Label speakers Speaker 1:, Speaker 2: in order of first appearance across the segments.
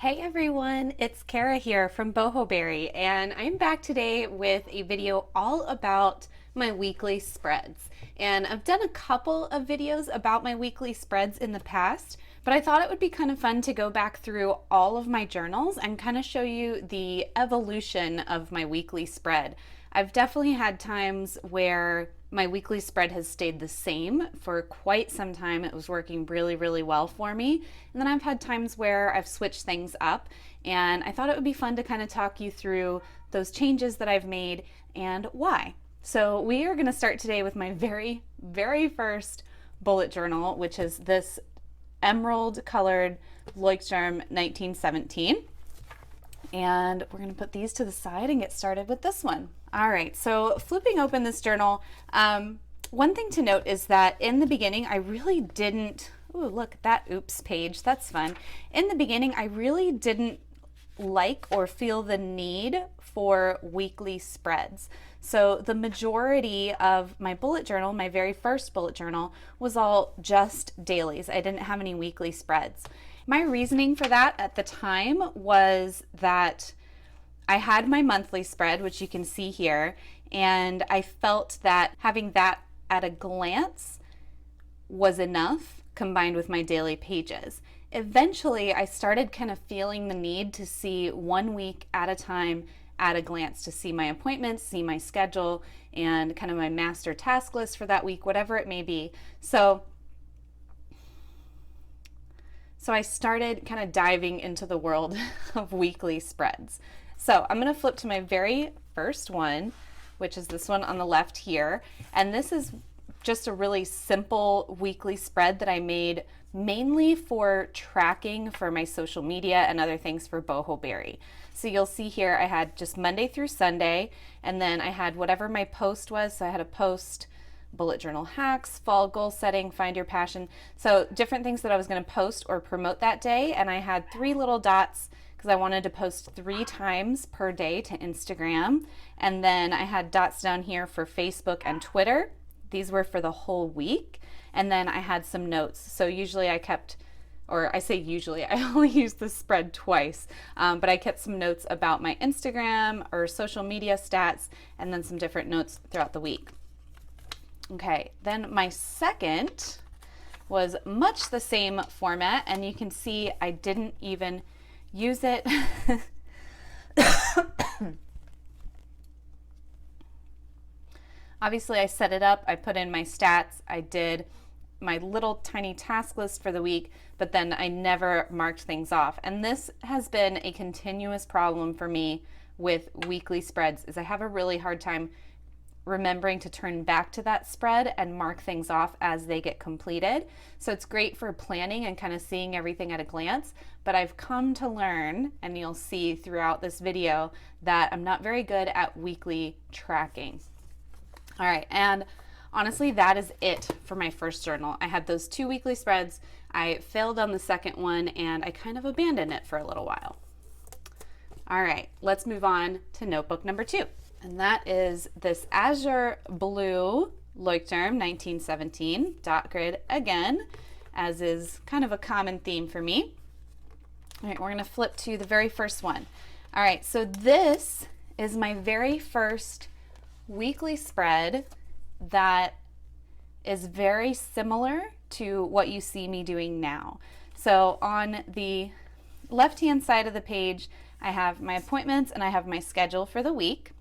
Speaker 1: Hey everyone, it's Kara here from Boho, and I'm back today with a video all about my weekly spreads. And I've done a couple of videos about my weekly spreads in the past, but I thought it would be kind of fun to go back through all of my journals and kind of show you the evolution of my weekly spread. I've definitely had times where my weekly spread has stayed the same for quite some time. It was working really, really well for me. And then I've had times where I've switched things up, and I thought it would be fun to kind of talk you through those changes that I've made and why. So we are going to start today with my very, very first bullet journal, which is this emerald colored Leuchtturm 1917. And we're going to put these to the side and get started with this one. All right, so flipping open this journal, one thing to note is that in the beginning, I really didn't, ooh, look at that oops page, that's fun. In the beginning, I really didn't like or feel the need for weekly spreads. So the majority of my bullet journal, my very first bullet journal, was all just dailies. I didn't have any weekly spreads. My reasoning for that at the time was that I had my monthly spread, which you can see here, and I felt that having that at a glance was enough combined with my daily pages. Eventually, I started kind of feeling the need to see 1 week at a time at a glance, to see my appointments, see my schedule, and kind of my master task list for that week, whatever it may be. So I started kind of diving into the world of weekly spreads. So I'm going to flip to my very first one, which is this one on the left here. And this is just a really simple weekly spread that I made mainly for tracking for my social media and other things for Boho. So you'll see here I had just Monday through Sunday, and then I had whatever my post was. So I had a post, bullet journal hacks, fall goal setting, find your passion. So different things that I was going to post or promote that day. And I had 3 little dots because I wanted to post 3 times per day to Instagram. And then I had dots down here for Facebook and Twitter. These were for the whole week. And then I had some notes. So usually I kept, or I say usually, I only used the spread twice, but I kept some notes about my Instagram or social media stats, and then some different notes throughout the week. Okay, then my second was much the same format, and you can see I didn't even use it. Obviously, I set it up, I put in my stats, I did my little tiny task list for the week, but then I never marked things off. And this has been a continuous problem for me with weekly spreads, is I have a really hard time remembering to turn back to that spread and mark things off as they get completed. So it's great for planning and kind of seeing everything at a glance, but I've come to learn, and you'll see throughout this video, that I'm not very good at weekly tracking. All right, and honestly, that is it for my first journal. I had those 2 weekly spreads. I failed on the second one, and I kind of abandoned it for a little while. All right, let's move on to notebook number 2. And that is this azure blue Leuchtturm 1917 dot grid again, as is kind of a common theme for me. All right, we're going to flip to the very first one. All right, so this is my very first weekly spread that is very similar to what you see me doing now. So on the left-hand side of the page, I have my appointments and I have my schedule for the week.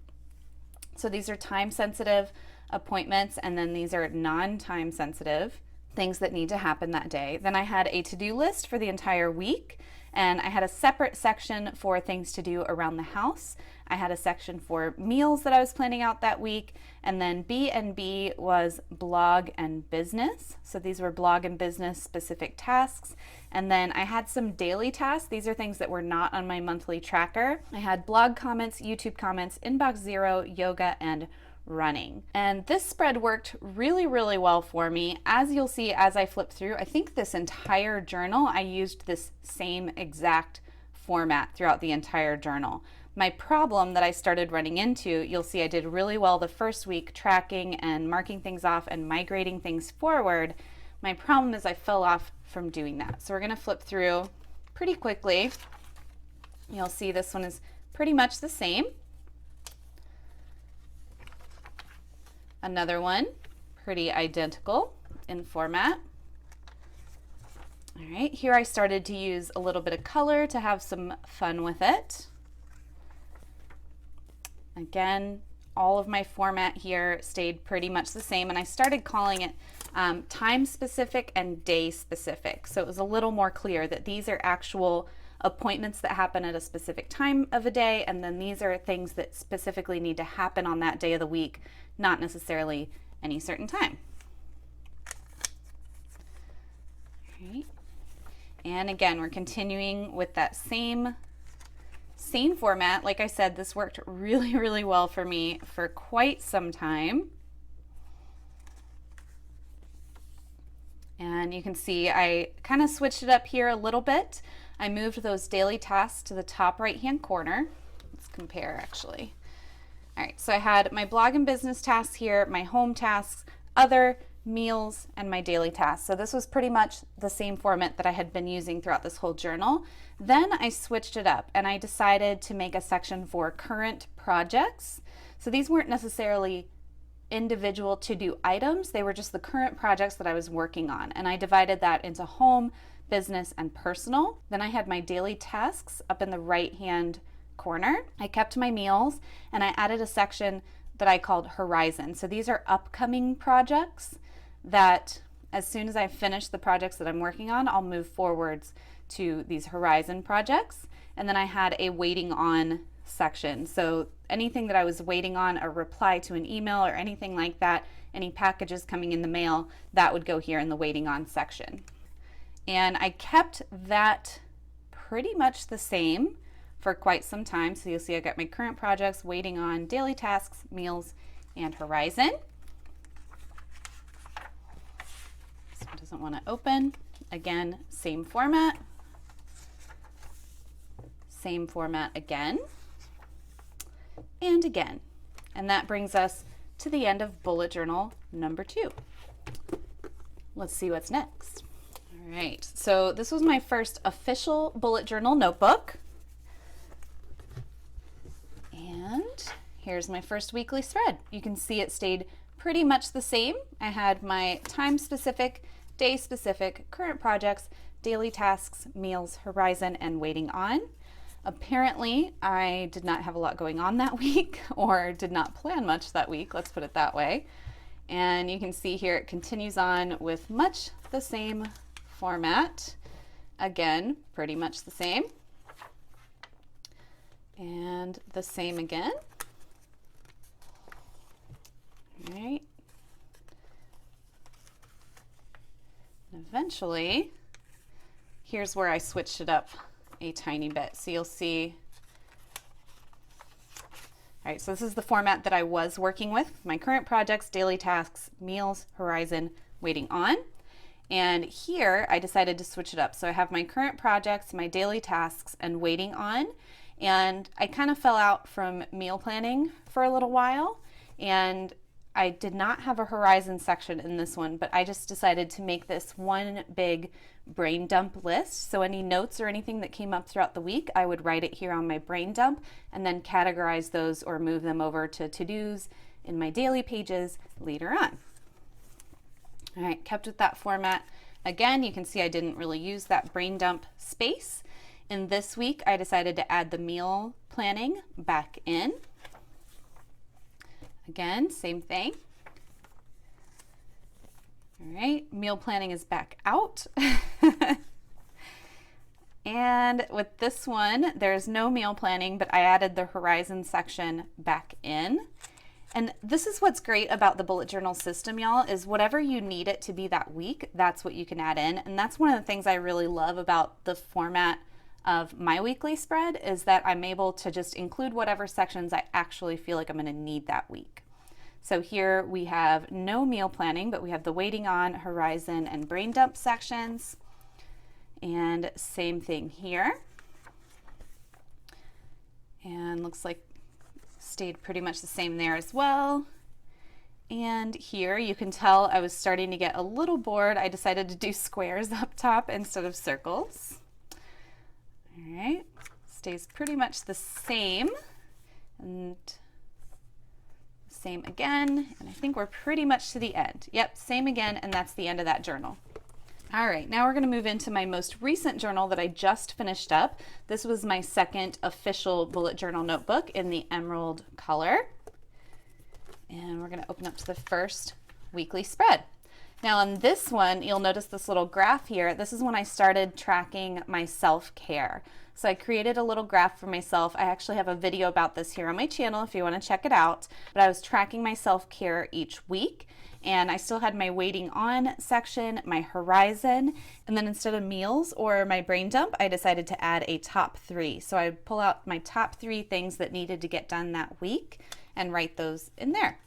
Speaker 1: So these are time-sensitive appointments, and then these are non-time sensitive things that need to happen that day. Then I had a to-do list for the entire week, and I had a separate section for things to do around the house. I had a section for meals that I was planning out that week, and then B and B was blog and business. So these were blog and business specific tasks. And then I had some daily tasks. These are things that were not on my monthly tracker. I had blog comments, YouTube comments, inbox zero, yoga, and running. And this spread worked really, really well for me. As you'll see as I flip through, I think this entire journal, I used this same exact format throughout the entire journal. My problem that I started running into, you'll see I did really well the first week tracking and marking things off and migrating things forward. My problem is I fell off from doing that. So we're going to flip through pretty quickly You'll see this one is pretty much the same. Another one, pretty identical in format. All right, here I started to use a little bit of color to have some fun with it. Again, all of my format here stayed pretty much the same, and I started calling it time specific and day specific. So it was a little more clear that these are actual appointments that happen at a specific time of a day, and then these are things that specifically need to happen on that day of the week, not necessarily any certain time. All right. And again, we're continuing with that same format. Like I said, this worked really, really well for me for quite some time. And you can see I kind of switched it up here a little bit. I moved those daily tasks to the top right-hand corner. Let's compare actually. All right, so I had my blog and business tasks here, my home tasks, other, meals, and my daily tasks. So this was pretty much the same format that I had been using throughout this whole journal. Then I switched it up and I decided to make a section for current projects. So these weren't necessarily individual to-do items, they were just the current projects that I was working on. And I divided that into home, business, and personal. Then I had my daily tasks up in the right-hand corner. I kept my meals and I added a section that I called Horizon. So these are upcoming projects that as soon as I finish the projects that I'm working on, I'll move forwards to these Horizon projects. And then I had a waiting on section. So anything that I was waiting on, a reply to an email or anything like that, any packages coming in the mail, that would go here in the waiting on section. And I kept that pretty much the same for quite some time. So you'll see I got my current projects, waiting on, daily tasks, meals, and Horizon. This one doesn't want to open. Again, same format. Same format again. And again. And that brings us to the end of bullet journal number 2. Let's see what's next. All right, so this was my first official bullet journal notebook. And here's my first weekly spread. You can see it stayed pretty much the same. I had my time specific, day specific, current projects, daily tasks, meals, Horizon, and waiting on. Apparently, I did not have a lot going on that week or did not plan much that week, let's put it that way. And you can see here it continues on with much the same format. Again, pretty much the same. And the same again. All right. And eventually, here's where I switched it up a tiny bit. So you'll see, all right, so this is the format that I was working with, my current projects, daily tasks, meals, Horizon, waiting on. And here I decided to switch it up. So I have my current projects, my daily tasks, and waiting on. And I kind of fell out from meal planning for a little while. And I did not have a Horizon section in this one, but I just decided to make this one big brain dump list. So any notes or anything that came up throughout the week, I would write it here on my brain dump and then categorize those or move them over to to-dos in my daily pages later on. All right, kept with that format. Again, you can see I didn't really use that brain dump space. In this week, I decided to add the meal planning back in. Again, same thing. All right, meal planning is back out. And with this one, there's no meal planning, but I added the Horizon section back in. And this is what's great about the bullet journal system, y'all, is whatever you need it to be that week, that's what you can add in. And that's one of the things I really love about the format of my weekly spread, is that I'm able to just include whatever sections I actually feel like I'm going to need that week. So here we have no meal planning, but we have the waiting on, Horizon, and brain dump sections. And same thing here. And looks like stayed pretty much the same there as well. And here you can tell I was starting to get a little bored. I decided to do squares up top instead of circles. All right, let's stays pretty much the same. And same again, and I think we're pretty much to the end. Yep, same again, and that's the end of that journal. All right, now we're going to move into my most recent journal that I just finished up. This was my second official bullet journal notebook in the emerald color. And we're going to open up to the first weekly spread. Now on this one, you'll notice this little graph here. This is when I started tracking my self-care. So I created a little graph for myself. I actually have a video about this here on my channel if you want to check it out. But I was tracking my self-care each week, and I still had my waiting on section, my horizon, and then instead of meals or my brain dump, I decided to add a top 3. So I pull out my top 3 things that needed to get done that week and write those in there.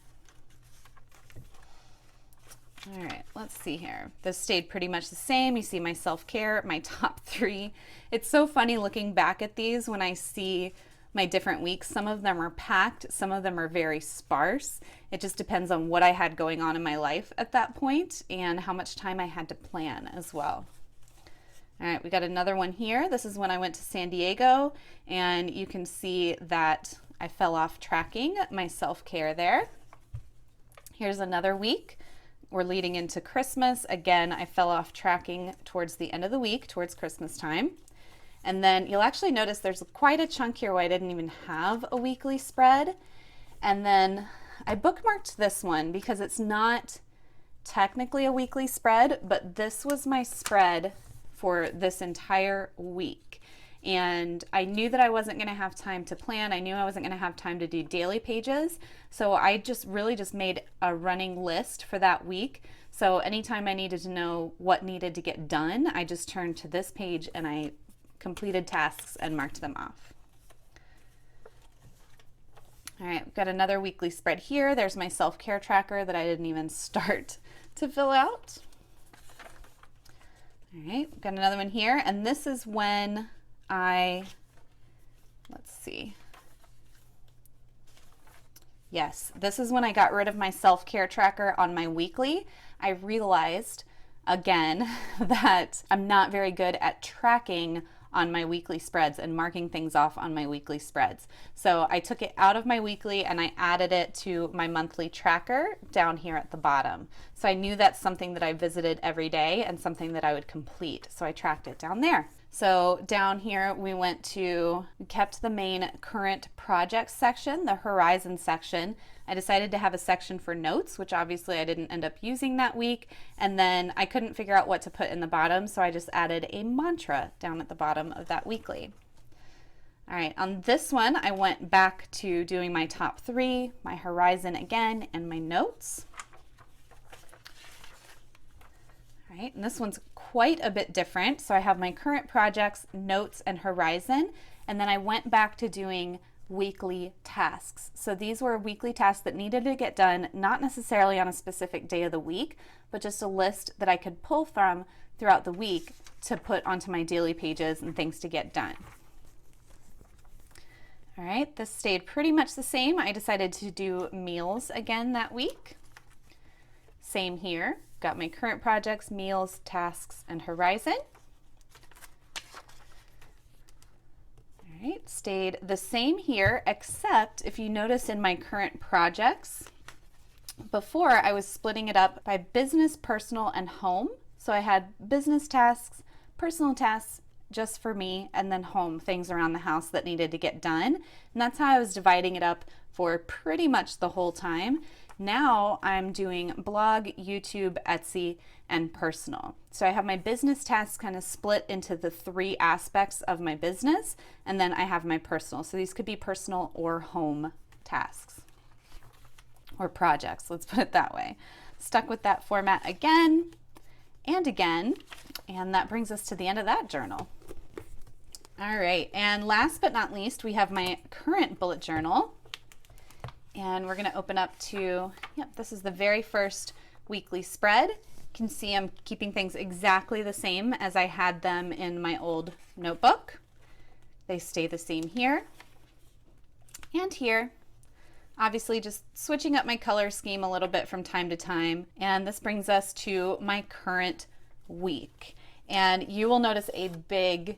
Speaker 1: All right, let's see here. This stayed pretty much the same. You see my self-care, my top 3. It's so funny looking back at these when I see my different weeks. Some of them are packed, some of them are very sparse. It just depends on what I had going on in my life at that point and how much time I had to plan as well. All right, we got another one here. This is when I went to San Diego, and you can see that I fell off tracking my self-care there. Here's another week. We're leading into Christmas. Again, I fell off tracking towards the end of the week, towards Christmas time. And then you'll actually notice there's quite a chunk here where I didn't even have a weekly spread. And then I bookmarked this one because it's not technically a weekly spread, but this was my spread for this entire week. And I knew that I wasn't going to have time to plan. I knew I wasn't going to have time to do daily pages. So I just really just made a running list for that week. So anytime I needed to know what needed to get done, I just turned to this page and I completed tasks and marked them off. All right, we've got another weekly spread here. There's my self-care tracker that I didn't even start to fill out. All right, we've got another one here. And this is when let's see. Yes, this is when I got rid of my self-care tracker on my weekly. I realized again that I'm not very good at tracking on my weekly spreads and marking things off on my weekly spreads. So I took it out of my weekly and I added it to my monthly tracker down here at the bottom. So I knew that's something that I visited every day and something that I would complete. So I tracked it down there. So down here we kept the main current projects section, the horizon section. I decided to have a section for notes, which obviously I didn't end up using that week. And then I couldn't figure out what to put in the bottom, so I just added a mantra down at the bottom of that weekly. All right, on this one, I went back to doing my top 3, my horizon again, and my notes. All right, and this one's quite a bit different. So I have my current projects, notes, and horizon, and then I went back to doing weekly tasks. So these were weekly tasks that needed to get done, not necessarily on a specific day of the week, but just a list that I could pull from throughout the week to put onto my daily pages and things to get done. All right, this stayed pretty much the same. I decided to do meals again that week. Same here. Got my current projects, meals, tasks, and horizon. All right, stayed the same here, except if you notice in my current projects, before I was splitting it up by business, personal, and home. So I had business tasks, personal tasks just for me, and then home, things around the house that needed to get done. And that's how I was dividing it up for pretty much the whole time. Now I'm doing blog, YouTube, Etsy, and personal. So I have my business tasks kind of split into the 3 aspects of my business, and then I have my personal. So these could be personal or home tasks or projects, let's put it that way. Stuck with that format again and again, and that brings us to the end of that journal. All right, and last but not least, we have my current bullet journal. And we're going to open up to, this is the very first weekly spread. You can see I'm keeping things exactly the same as I had them in my old notebook. They stay the same here and here. Obviously just switching up my color scheme a little bit from time to time. And this brings us to my current week. And you will notice a big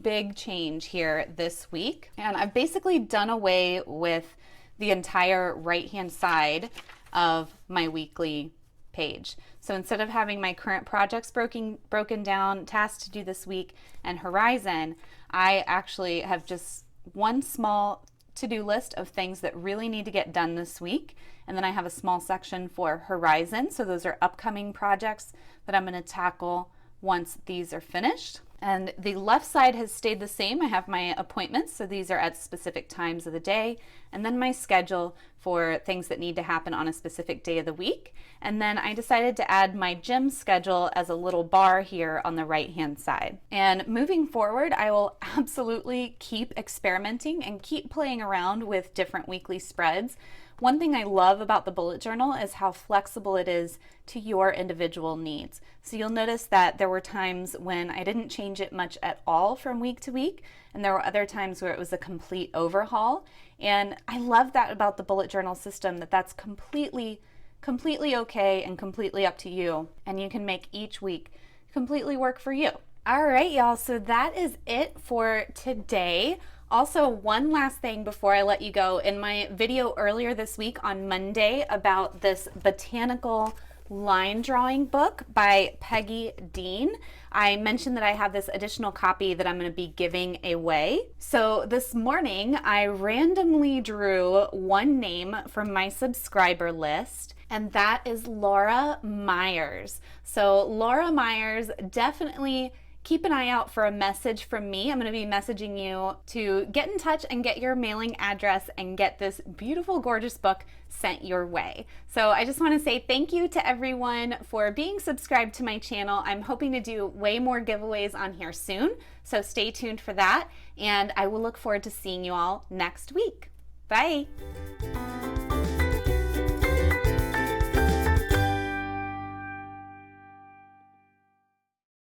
Speaker 1: big change here this week. And I've basically done away with the entire right-hand side of my weekly page. So instead of having my current projects broken down, tasks to do this week, and horizon, I actually have just one small to-do list of things that really need to get done this week. And then I have a small section for horizon. So those are upcoming projects that I'm going to tackle once these are finished. And the left side has stayed the same. I have my appointments, so these are at specific times of the day, and then my schedule for things that need to happen on a specific day of the week. And then I decided to add my gym schedule as a little bar here on the right-hand side. And moving forward, I will absolutely keep experimenting and keep playing around with different weekly spreads. One thing I love about the bullet journal is how flexible it is to your individual needs. So you'll notice that there were times when I didn't change it much at all from week to week, and there were other times where it was a complete overhaul. And I love that about the bullet journal system, that that's completely okay and completely up to you, and you can make each week completely work for you. All right, y'all, so that is it for today. Also, one last thing before I let you go. In my video earlier this week on Monday about this botanical line drawing book by Peggy Dean, I mentioned that I have this additional copy that I'm going to be giving away. So this morning, I randomly drew one name from my subscriber list, and that is Laura Myers. So Laura Myers, definitely keep an eye out for a message from me. I'm going to be messaging you to get in touch and get your mailing address and get this beautiful, gorgeous book sent your way. So I just want to say thank you to everyone for being subscribed to my channel. I'm hoping to do way more giveaways on here soon, so stay tuned for that, and I will look forward to seeing you all next week. Bye!